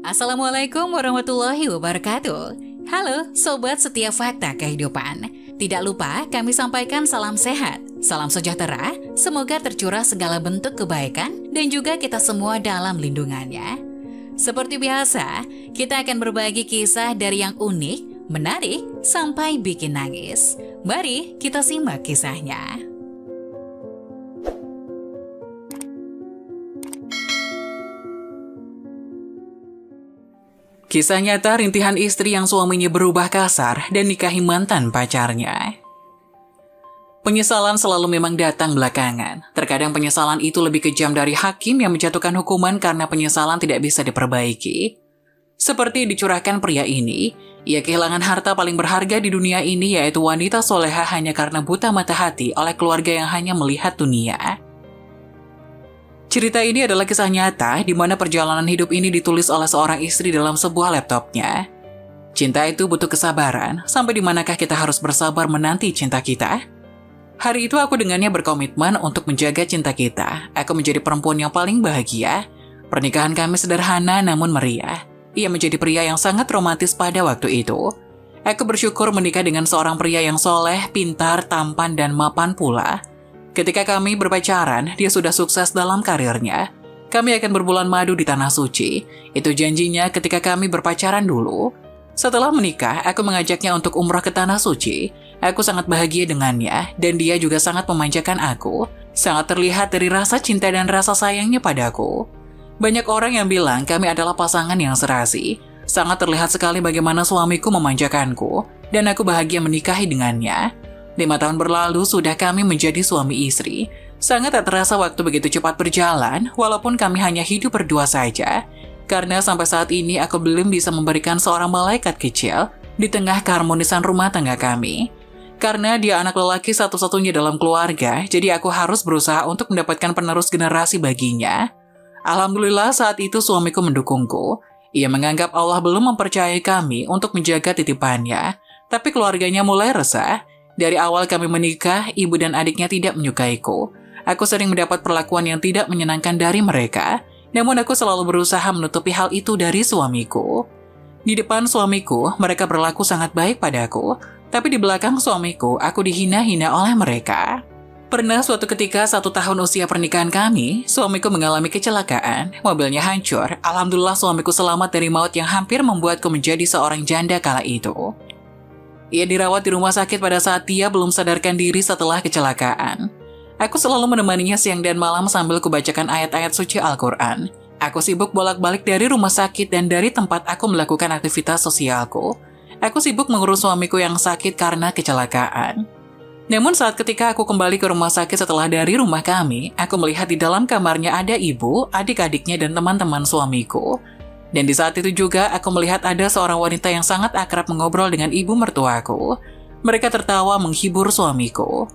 Assalamualaikum warahmatullahi wabarakatuh. Halo Sobat Setiap Fakta Kehidupan. Tidak lupa kami sampaikan salam sehat, salam sejahtera, semoga tercurah segala bentuk kebaikan dan juga kita semua dalam lindungannya. Seperti biasa, kita akan berbagi kisah dari yang unik, menarik, sampai bikin nangis. Mari kita simak kisahnya. Kisah nyata rintihan istri yang suaminya berubah kasar dan nikahi mantan pacarnya. Penyesalan selalu memang datang belakangan. Terkadang penyesalan itu lebih kejam dari hakim yang menjatuhkan hukuman karena penyesalan tidak bisa diperbaiki. Seperti dicurahkan pria ini, ia kehilangan harta paling berharga di dunia ini yaitu wanita soleha hanya karena buta mata hati oleh keluarga yang hanya melihat dunia. Cerita ini adalah kisah nyata di mana perjalanan hidup ini ditulis oleh seorang istri dalam sebuah laptopnya. Cinta itu butuh kesabaran, sampai di manakah kita harus bersabar menanti cinta kita? Hari itu aku dengannya berkomitmen untuk menjaga cinta kita. Aku menjadi perempuan yang paling bahagia. Pernikahan kami sederhana namun meriah. Ia menjadi pria yang sangat romantis pada waktu itu. Aku bersyukur menikah dengan seorang pria yang soleh, pintar, tampan, dan mapan pula. Ketika kami berpacaran, dia sudah sukses dalam karirnya. Kami akan berbulan madu di Tanah Suci. Itu janjinya ketika kami berpacaran dulu. Setelah menikah, aku mengajaknya untuk umrah ke Tanah Suci. Aku sangat bahagia dengannya, dan dia juga sangat memanjakan aku. Sangat terlihat dari rasa cinta dan rasa sayangnya padaku. Banyak orang yang bilang kami adalah pasangan yang serasi. Sangat terlihat sekali bagaimana suamiku memanjakanku, dan aku bahagia menikahi dengannya. 5 tahun berlalu sudah kami menjadi suami istri. Sangat tak terasa waktu begitu cepat berjalan, walaupun kami hanya hidup berdua saja. Karena sampai saat ini aku belum bisa memberikan seorang malaikat kecil di tengah keharmonisan rumah tangga kami. Karena dia anak lelaki satu-satunya dalam keluarga, jadi aku harus berusaha untuk mendapatkan penerus generasi baginya. Alhamdulillah saat itu suamiku mendukungku. Ia menganggap Allah belum mempercayai kami untuk menjaga titipannya, tapi keluarganya mulai resah. Dari awal kami menikah, ibu dan adiknya tidak menyukaiku. Aku sering mendapat perlakuan yang tidak menyenangkan dari mereka, namun aku selalu berusaha menutupi hal itu dari suamiku. Di depan suamiku, mereka berlaku sangat baik padaku, tapi di belakang suamiku, aku dihina-hina oleh mereka. Pernah suatu ketika 1 tahun usia pernikahan kami, suamiku mengalami kecelakaan, mobilnya hancur. Alhamdulillah suamiku selamat dari maut yang hampir membuatku menjadi seorang janda kala itu. Ia dirawat di rumah sakit pada saat dia belum sadarkan diri setelah kecelakaan. Aku selalu menemaninya siang dan malam sambil kubacakan ayat-ayat suci Al-Quran. Aku sibuk bolak-balik dari rumah sakit dan dari tempat aku melakukan aktivitas sosialku. Aku sibuk mengurus suamiku yang sakit karena kecelakaan. Namun saat ketika aku kembali ke rumah sakit setelah dari rumah kami, aku melihat di dalam kamarnya ada ibu, adik-adiknya, dan teman-teman suamiku. Dan di saat itu juga aku melihat ada seorang wanita yang sangat akrab mengobrol dengan ibu mertuaku. Mereka tertawa menghibur suamiku.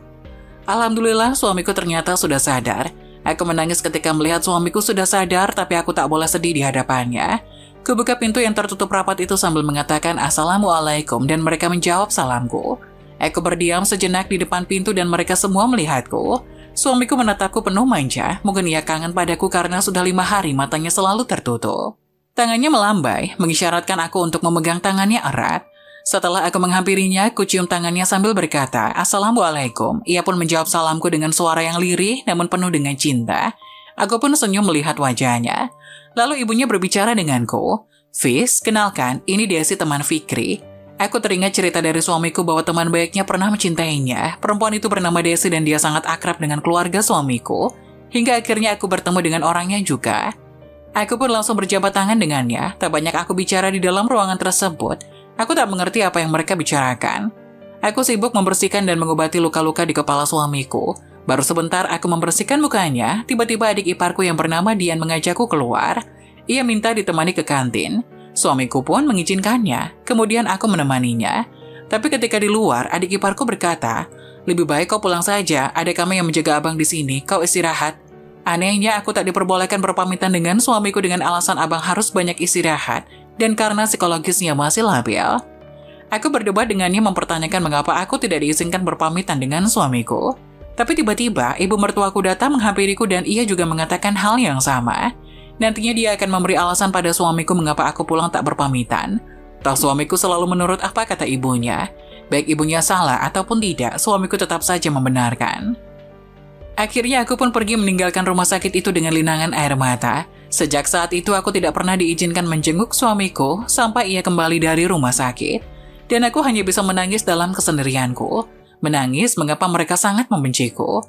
Alhamdulillah suamiku ternyata sudah sadar. Aku menangis ketika melihat suamiku sudah sadar, tapi aku tak boleh sedih di hadapannya. Kubuka pintu yang tertutup rapat itu sambil mengatakan Assalamualaikum dan mereka menjawab salamku. Aku berdiam sejenak di depan pintu dan mereka semua melihatku. Suamiku menatapku penuh manja, mungkin ia kangen padaku karena sudah 5 hari matanya selalu tertutup. Tangannya melambai, mengisyaratkan aku untuk memegang tangannya erat. Setelah aku menghampirinya, aku cium tangannya sambil berkata, Assalamualaikum. Ia pun menjawab salamku dengan suara yang lirih namun penuh dengan cinta. Aku pun senyum melihat wajahnya. Lalu ibunya berbicara denganku. Fis, kenalkan, ini Desi teman Fikri. Aku teringat cerita dari suamiku bahwa teman baiknya pernah mencintainya. Perempuan itu bernama Desi dan dia sangat akrab dengan keluarga suamiku. Hingga akhirnya aku bertemu dengan orangnya juga. Aku pun langsung berjabat tangan dengannya. Tak banyak aku bicara di dalam ruangan tersebut. Aku tak mengerti apa yang mereka bicarakan. Aku sibuk membersihkan dan mengobati luka-luka di kepala suamiku. Baru sebentar aku membersihkan mukanya, tiba-tiba adik iparku yang bernama Dian mengajakku keluar. Ia minta ditemani ke kantin. Suamiku pun mengizinkannya. Kemudian aku menemaninya. Tapi ketika di luar, adik iparku berkata, lebih baik kau pulang saja. Ada kami yang menjaga abang di sini. Kau istirahat. Anehnya aku tak diperbolehkan berpamitan dengan suamiku dengan alasan abang harus banyak istirahat dan karena psikologisnya masih labil. Aku berdebat dengannya mempertanyakan mengapa aku tidak diizinkan berpamitan dengan suamiku. Tapi tiba-tiba ibu mertuaku datang menghampiriku dan ia juga mengatakan hal yang sama. Nantinya dia akan memberi alasan pada suamiku mengapa aku pulang tak berpamitan. Toh suamiku selalu menurut apa kata ibunya. Baik ibunya salah ataupun tidak, suamiku tetap saja membenarkan. Akhirnya aku pun pergi meninggalkan rumah sakit itu dengan linangan air mata. Sejak saat itu aku tidak pernah diizinkan menjenguk suamiku sampai ia kembali dari rumah sakit. Dan aku hanya bisa menangis dalam kesendirianku. Menangis mengapa mereka sangat membenciku.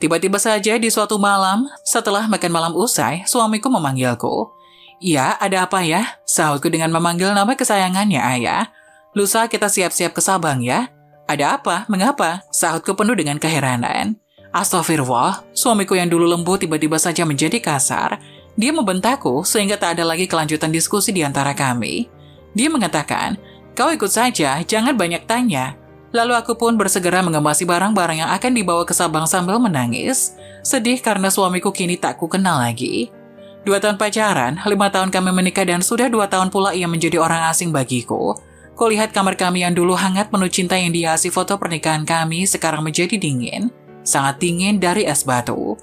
Tiba-tiba saja di suatu malam, setelah makan malam usai, suamiku memanggilku. "Ya, ada apa ya?" Sahutku dengan memanggil nama kesayangannya, "Ayah. Lusa kita siap-siap ke Sabang ya." "Ada apa? Mengapa?" Sahutku penuh dengan keheranan. Astagfirullah, suamiku yang dulu lembut tiba-tiba saja menjadi kasar. Dia membentakku sehingga tak ada lagi kelanjutan diskusi di antara kami. Dia mengatakan, "Kau ikut saja, jangan banyak tanya." Lalu aku pun bersegera mengemasi barang-barang yang akan dibawa ke Sabang sambil menangis. Sedih karena suamiku kini tak ku kenal lagi. 2 tahun pacaran, 5 tahun kami menikah dan sudah 2 tahun pula ia menjadi orang asing bagiku. Kulihat kamar kami yang dulu hangat penuh cinta yang dihiasi foto pernikahan kami sekarang menjadi dingin. Sangat dingin dari es batu.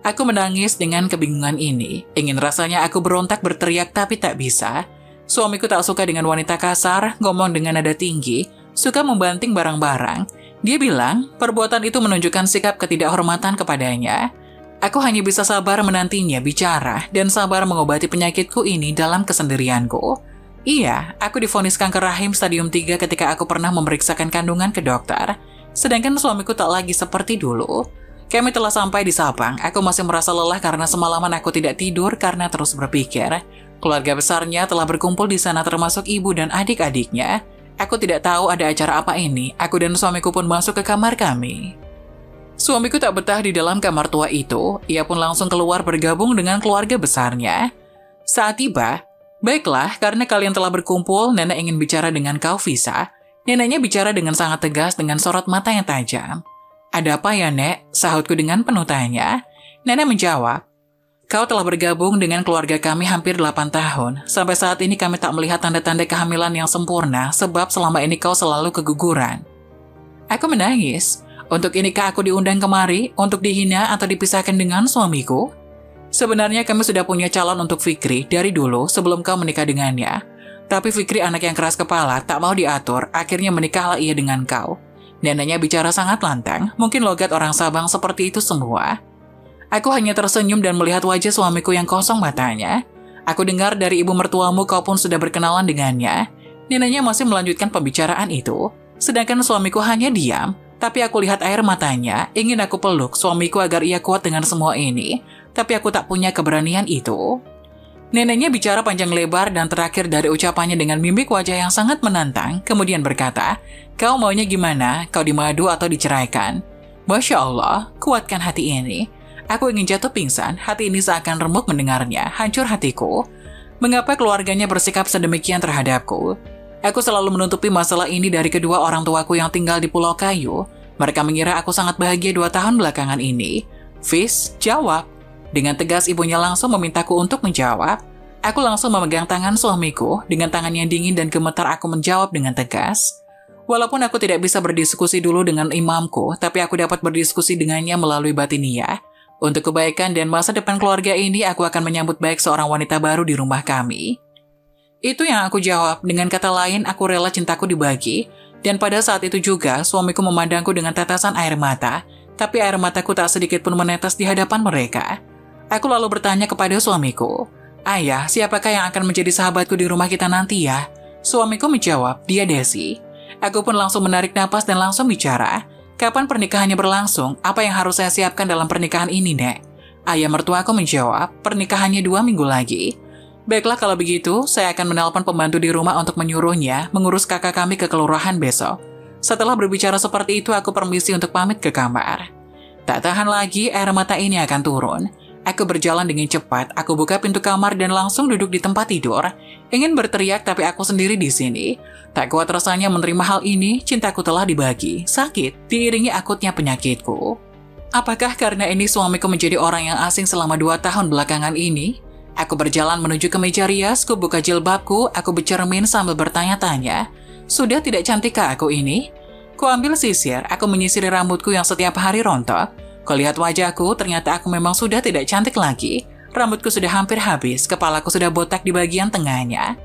Aku menangis dengan kebingungan ini. Ingin rasanya aku berontak berteriak tapi tak bisa. Suamiku tak suka dengan wanita kasar, ngomong dengan nada tinggi, suka membanting barang-barang. Dia bilang, perbuatan itu menunjukkan sikap ketidakhormatan kepadanya. Aku hanya bisa sabar menantinya bicara dan sabar mengobati penyakitku ini dalam kesendirianku. Iya, aku divonis kanker rahim stadium 3 ketika aku pernah memeriksakan kandungan ke dokter. Sedangkan suamiku tak lagi seperti dulu. Kami telah sampai di Sabang. Aku masih merasa lelah karena semalaman aku tidak tidur karena terus berpikir. Keluarga besarnya telah berkumpul di sana termasuk ibu dan adik-adiknya. Aku tidak tahu ada acara apa ini. Aku dan suamiku pun masuk ke kamar kami. Suamiku tak betah di dalam kamar tua itu. Ia pun langsung keluar bergabung dengan keluarga besarnya. Saat tiba, "Baiklah, karena kalian telah berkumpul, Nenek ingin bicara dengan kau, Visa." Neneknya bicara dengan sangat tegas dengan sorot mata yang tajam. "Ada apa ya, Nek?" Sahutku dengan penuh tanya. Nenek menjawab, "Kau telah bergabung dengan keluarga kami hampir 8 tahun. Sampai saat ini kami tak melihat tanda-tanda kehamilan yang sempurna sebab selama ini kau selalu keguguran." Aku menangis. Untuk inikah aku diundang kemari? Untuk dihina atau dipisahkan dengan suamiku? Sebenarnya kami sudah punya calon untuk Fikri dari dulu sebelum kau menikah dengannya. Tapi Fikri anak yang keras kepala, tak mau diatur, akhirnya menikahlah ia dengan kau. Neneknya bicara sangat lantang, mungkin logat orang Sabang seperti itu semua. Aku hanya tersenyum dan melihat wajah suamiku yang kosong matanya. Aku dengar dari ibu mertuamu kau pun sudah berkenalan dengannya. Neneknya masih melanjutkan pembicaraan itu, sedangkan suamiku hanya diam. Tapi aku lihat air matanya, ingin aku peluk suamiku agar ia kuat dengan semua ini. Tapi aku tak punya keberanian itu. Neneknya bicara panjang lebar dan terakhir dari ucapannya dengan mimik wajah yang sangat menantang, kemudian berkata, "Kau maunya gimana? Kau dimadu atau diceraikan?" Masya Allah, kuatkan hati ini. Aku ingin jatuh pingsan, hati ini seakan remuk mendengarnya, hancur hatiku. Mengapa keluarganya bersikap sedemikian terhadapku? Aku selalu menutupi masalah ini dari kedua orang tuaku yang tinggal di Pulau Kayu. Mereka mengira aku sangat bahagia 2 tahun belakangan ini. "Fis, jawab." Dengan tegas ibunya langsung memintaku untuk menjawab. Aku langsung memegang tangan suamiku. Dengan tangan yang dingin dan gemetar aku menjawab dengan tegas. Walaupun aku tidak bisa berdiskusi dulu dengan imamku, tapi aku dapat berdiskusi dengannya melalui batiniah. Untuk kebaikan dan masa depan keluarga ini, aku akan menyambut baik seorang wanita baru di rumah kami. Itu yang aku jawab. Dengan kata lain, aku rela cintaku dibagi. Dan pada saat itu juga, suamiku memandangku dengan tetesan air mata. Tapi air mataku tak sedikit pun menetes di hadapan mereka. Aku lalu bertanya kepada suamiku, "Ayah, siapakah yang akan menjadi sahabatku di rumah kita nanti ya?" Suamiku menjawab, "Dia Desi." Aku pun langsung menarik napas dan langsung bicara. "Kapan pernikahannya berlangsung? Apa yang harus saya siapkan dalam pernikahan ini, Nek?" Ayah mertuaku menjawab, "Pernikahannya 2 minggu lagi." "Baiklah kalau begitu, saya akan menelpon pembantu di rumah untuk menyuruhnya mengurus kakak kami ke kelurahan besok." Setelah berbicara seperti itu, aku permisi untuk pamit ke kamar. Tak tahan lagi, air mata ini akan turun. Aku berjalan dengan cepat, aku buka pintu kamar dan langsung duduk di tempat tidur. Ingin berteriak tapi aku sendiri di sini. Tak kuat rasanya menerima hal ini, cintaku telah dibagi. Sakit, diiringi akutnya penyakitku. Apakah karena ini suamiku menjadi orang yang asing selama 2 tahun belakangan ini? Aku berjalan menuju ke meja rias, ku buka jilbabku, aku bercermin sambil bertanya-tanya. Sudah tidak cantikkah aku ini? Ku ambil sisir, aku menyisiri rambutku yang setiap hari rontok. Ku lihat wajahku, ternyata aku memang sudah tidak cantik lagi. Rambutku sudah hampir habis, kepalaku sudah botak di bagian tengahnya.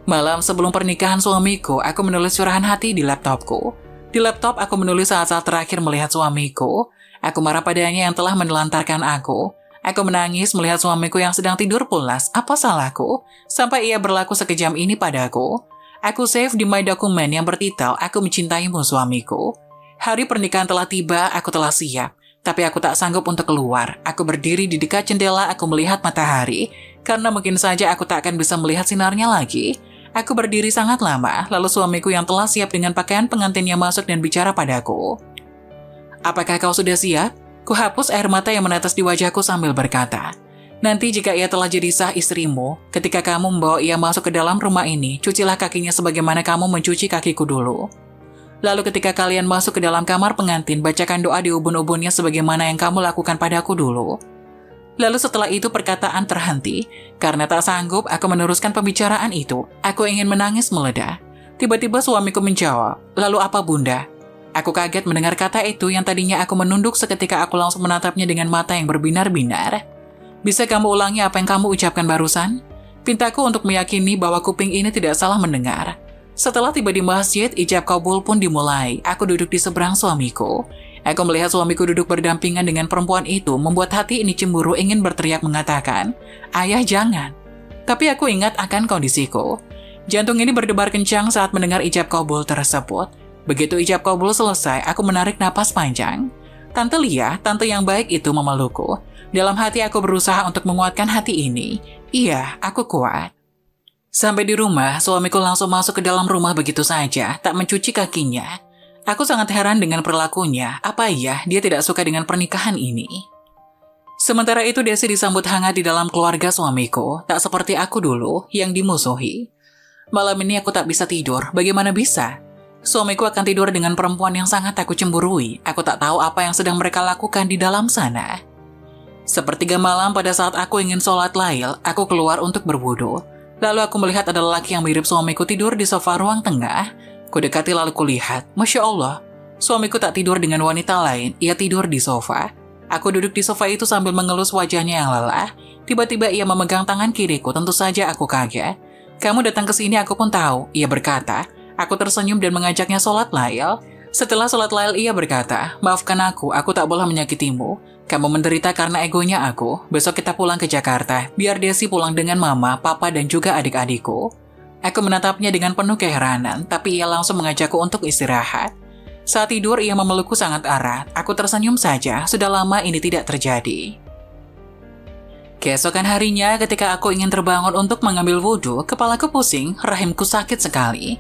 Malam sebelum pernikahan suamiku, aku menulis curahan hati di laptopku. Di laptop aku menulis saat-saat terakhir melihat suamiku. Aku marah padanya yang telah menelantarkan aku. Aku menangis melihat suamiku yang sedang tidur pulas. Apa salahku? Sampai ia berlaku sekejam ini padaku. Aku save di my document yang bertitel, "Aku mencintaimu suamiku." Hari pernikahan telah tiba, aku telah siap. Tapi aku tak sanggup untuk keluar. Aku berdiri di dekat jendela, aku melihat matahari. Karena mungkin saja aku tak akan bisa melihat sinarnya lagi. Aku berdiri sangat lama, lalu suamiku yang telah siap dengan pakaian pengantinnya masuk dan bicara padaku. "Apakah kau sudah siap?" Kuhapus air mata yang menetes di wajahku sambil berkata, "Nanti jika ia telah jadi sah istrimu, ketika kamu membawa ia masuk ke dalam rumah ini, cucilah kakinya sebagaimana kamu mencuci kakiku dulu. Lalu ketika kalian masuk ke dalam kamar pengantin, bacakan doa di ubun-ubunnya sebagaimana yang kamu lakukan padaku dulu." Lalu setelah itu perkataan terhenti. Karena tak sanggup, aku meneruskan pembicaraan itu. Aku ingin menangis meledak. Tiba-tiba suamiku menjawab, "Lalu apa bunda?" Aku kaget mendengar kata itu yang tadinya aku menunduk seketika aku langsung menatapnya dengan mata yang berbinar-binar. "Bisa kamu ulangi apa yang kamu ucapkan barusan?" Pintaku untuk meyakini bahwa kuping ini tidak salah mendengar. Setelah tiba di masjid, ijab kabul pun dimulai. Aku duduk di seberang suamiku. Aku melihat suamiku duduk berdampingan dengan perempuan itu, membuat hati ini cemburu ingin berteriak mengatakan, "Ayah jangan." Tapi aku ingat akan kondisiku. Jantung ini berdebar kencang saat mendengar ijab kabul tersebut. Begitu ijab kabul selesai, aku menarik napas panjang. Tante Lia, tante yang baik itu memelukku. Dalam hati aku berusaha untuk menguatkan hati ini. Iya, aku kuat. Sampai di rumah, suamiku langsung masuk ke dalam rumah begitu saja, tak mencuci kakinya. Aku sangat heran dengan perilakunya. Apa iya dia tidak suka dengan pernikahan ini? Sementara itu Desi disambut hangat di dalam keluarga suamiku, tak seperti aku dulu yang dimusuhi. Malam ini aku tak bisa tidur, bagaimana bisa? Suamiku akan tidur dengan perempuan yang sangat aku cemburui. Aku tak tahu apa yang sedang mereka lakukan di dalam sana. Sepertiga malam pada saat aku ingin sholat lail, aku keluar untuk berwudu. Lalu aku melihat ada lelaki yang mirip suamiku tidur di sofa ruang tengah. Kudekati lalu kulihat, Masya Allah, suamiku tak tidur dengan wanita lain, ia tidur di sofa. Aku duduk di sofa itu sambil mengelus wajahnya yang lelah. Tiba-tiba ia memegang tangan kiriku, tentu saja aku kaget. "Kamu datang ke sini aku pun tahu," ia berkata. Aku tersenyum dan mengajaknya sholat lail. Setelah sholat lail ia berkata, "Maafkan aku tak boleh menyakitimu. Kamu menderita karena egonya aku. Besok kita pulang ke Jakarta, biar Desi pulang dengan mama, papa, dan juga adik-adikku." Aku menatapnya dengan penuh keheranan, tapi ia langsung mengajakku untuk istirahat. Saat tidur ia memelukku sangat erat. Aku tersenyum saja, sudah lama ini tidak terjadi. Keesokan harinya ketika aku ingin terbangun untuk mengambil wudhu, kepalaku pusing, rahimku sakit sekali.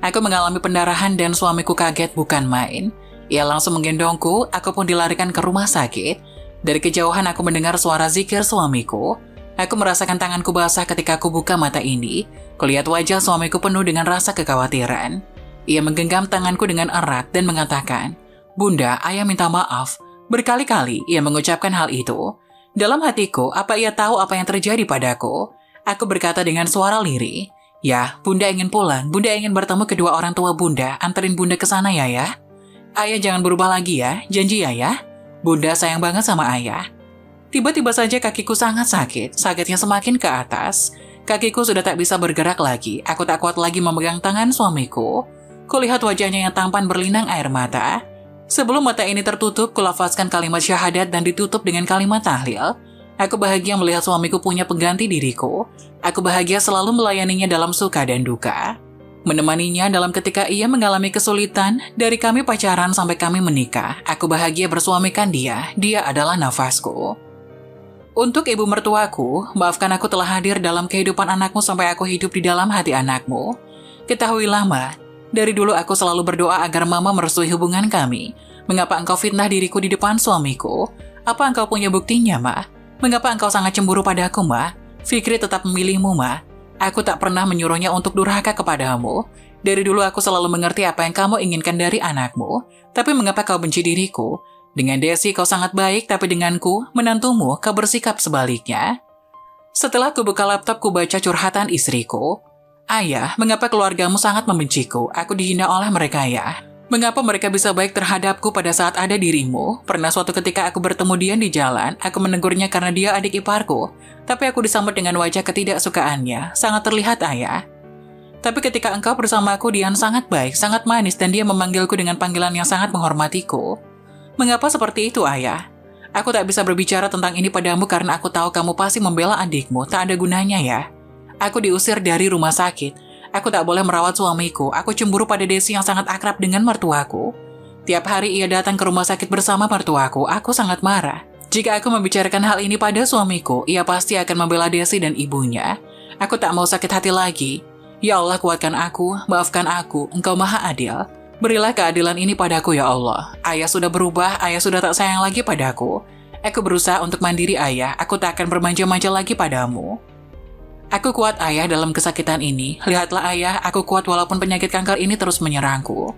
Aku mengalami pendarahan dan suamiku kaget bukan main. Ia langsung menggendongku, aku pun dilarikan ke rumah sakit. Dari kejauhan aku mendengar suara zikir suamiku. Aku merasakan tanganku basah ketika aku buka mata ini. Kulihat wajah suamiku penuh dengan rasa kekhawatiran. Ia menggenggam tanganku dengan erat dan mengatakan, "Bunda, ayah minta maaf." Berkali-kali ia mengucapkan hal itu. Dalam hatiku, apa ia tahu apa yang terjadi padaku? Aku berkata dengan suara lirih, "Ya, Bunda ingin pulang. Bunda ingin bertemu kedua orang tua Bunda. Anterin Bunda ke sana ya. Ayah jangan berubah lagi ya. Janji ya. Bunda sayang banget sama ayah." Tiba-tiba saja kakiku sangat sakit. Sakitnya semakin ke atas. Kakiku sudah tak bisa bergerak lagi. Aku tak kuat lagi memegang tangan suamiku. Kulihat wajahnya yang tampan berlinang air mata. Sebelum mata ini tertutup, kulafazkan kalimat syahadat dan ditutup dengan kalimat tahlil. Aku bahagia melihat suamiku punya pengganti diriku. Aku bahagia selalu melayaninya dalam suka dan duka. Menemaninya dalam ketika ia mengalami kesulitan, dari kami pacaran sampai kami menikah. Aku bahagia bersuamikan dia. Dia adalah nafasku. Untuk ibu mertuaku, maafkan aku telah hadir dalam kehidupan anakmu sampai aku hidup di dalam hati anakmu. Ketahuilah, Ma, dari dulu aku selalu berdoa agar Mama merestui hubungan kami. Mengapa engkau fitnah diriku di depan suamiku? Apa engkau punya buktinya, Ma? Mengapa engkau sangat cemburu padaku, Ma? Fikri tetap memilihmu, Ma. Aku tak pernah menyuruhnya untuk durhaka kepadamu. Dari dulu aku selalu mengerti apa yang kamu inginkan dari anakmu. Tapi mengapa kau benci diriku? Dengan Desi kau sangat baik, tapi denganku, menantumu, kau bersikap sebaliknya. Setelah ku buka laptop, ku baca curhatan istriku. "Ayah, mengapa keluargamu sangat membenciku? Aku dihina oleh mereka ya. Mengapa mereka bisa baik terhadapku pada saat ada dirimu? Pernah suatu ketika aku bertemu Dian di jalan, aku menegurnya karena dia adik iparku. Tapi aku disambut dengan wajah ketidaksukaannya, sangat terlihat ayah. Tapi ketika engkau bersamaku, Dian sangat baik, sangat manis, dan dia memanggilku dengan panggilan yang sangat menghormatiku. Mengapa seperti itu, ayah? Aku tak bisa berbicara tentang ini padamu karena aku tahu kamu pasti membela adikmu, tak ada gunanya ya. Aku diusir dari rumah sakit. Aku tak boleh merawat suamiku. Aku cemburu pada Desi yang sangat akrab dengan mertuaku. Tiap hari ia datang ke rumah sakit bersama mertuaku. Aku sangat marah. Jika aku membicarakan hal ini pada suamiku, ia pasti akan membela Desi dan ibunya. Aku tak mau sakit hati lagi. Ya Allah, kuatkan aku, maafkan aku. Engkau maha adil. Berilah keadilan ini padaku ya Allah. Ayah sudah berubah, ayah sudah tak sayang lagi padaku. Aku berusaha untuk mandiri ayah. Aku tak akan bermanja-manja lagi padamu. Aku kuat ayah dalam kesakitan ini. Lihatlah ayah, aku kuat walaupun penyakit kanker ini terus menyerangku.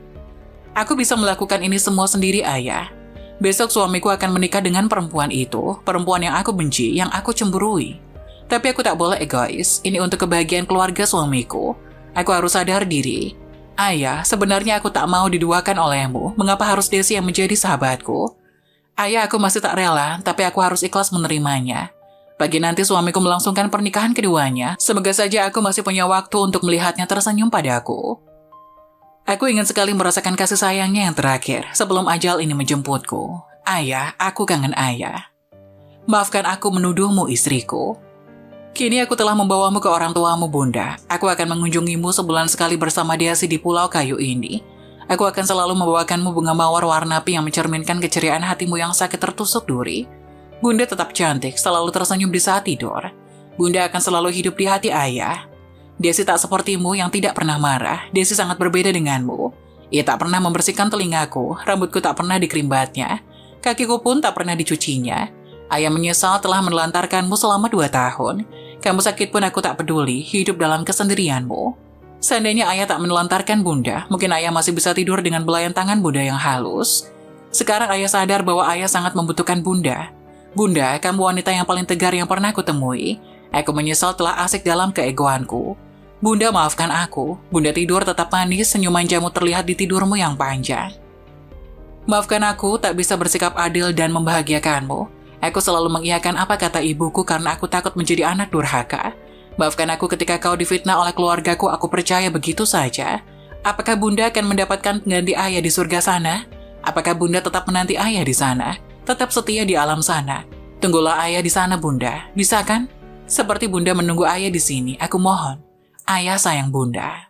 Aku bisa melakukan ini semua sendiri ayah. Besok suamiku akan menikah dengan perempuan itu, perempuan yang aku benci, yang aku cemburui. Tapi aku tak boleh egois, ini untuk kebahagiaan keluarga suamiku. Aku harus sadar diri. Ayah, sebenarnya aku tak mau diduakan olehmu, mengapa harus Desi yang menjadi sahabatku? Ayah, aku masih tak rela, tapi aku harus ikhlas menerimanya. Pagi nanti suamiku melangsungkan pernikahan keduanya. Semoga saja aku masih punya waktu untuk melihatnya tersenyum padaku. Aku ingin sekali merasakan kasih sayangnya yang terakhir sebelum ajal ini menjemputku. Ayah, aku kangen ayah. Maafkan aku menuduhmu istriku. Kini aku telah membawamu ke orang tuamu bunda. Aku akan mengunjungimu sebulan sekali bersama Desi di Pulau Kayu ini. Aku akan selalu membawakanmu bunga mawar warna pink yang mencerminkan keceriaan hatimu yang sakit tertusuk duri. Bunda tetap cantik, selalu tersenyum di saat tidur. Bunda akan selalu hidup di hati ayah. Desi tak sepertimu yang tidak pernah marah. Desi sangat berbeda denganmu. Ia tak pernah membersihkan telingaku, rambutku tak pernah dikerimbatnya, kakiku pun tak pernah dicucinya. Ayah menyesal telah menelantarkanmu selama 2 tahun. Kamu sakit pun aku tak peduli, hidup dalam kesendirianmu. Seandainya ayah tak menelantarkan bunda, mungkin ayah masih bisa tidur dengan belayan tangan bunda yang halus. Sekarang ayah sadar bahwa ayah sangat membutuhkan bunda. Bunda, kamu wanita yang paling tegar yang pernah kutemui. Aku menyesal telah asik dalam keegoanku. Bunda, maafkan aku. Bunda tidur tetap manis, senyuman jamu terlihat di tidurmu yang panjang. Maafkan aku tak bisa bersikap adil dan membahagiakanmu. Aku selalu mengiyakan apa kata ibuku karena aku takut menjadi anak durhaka. Maafkan aku ketika kau difitnah oleh keluargaku, aku percaya begitu saja. Apakah bunda akan mendapatkan pengganti ayah di surga sana? Apakah bunda tetap menanti ayah di sana? Tetap setia di alam sana. Tunggulah ayah di sana bunda, bisa kan? Seperti bunda menunggu ayah di sini, aku mohon. Ayah sayang bunda.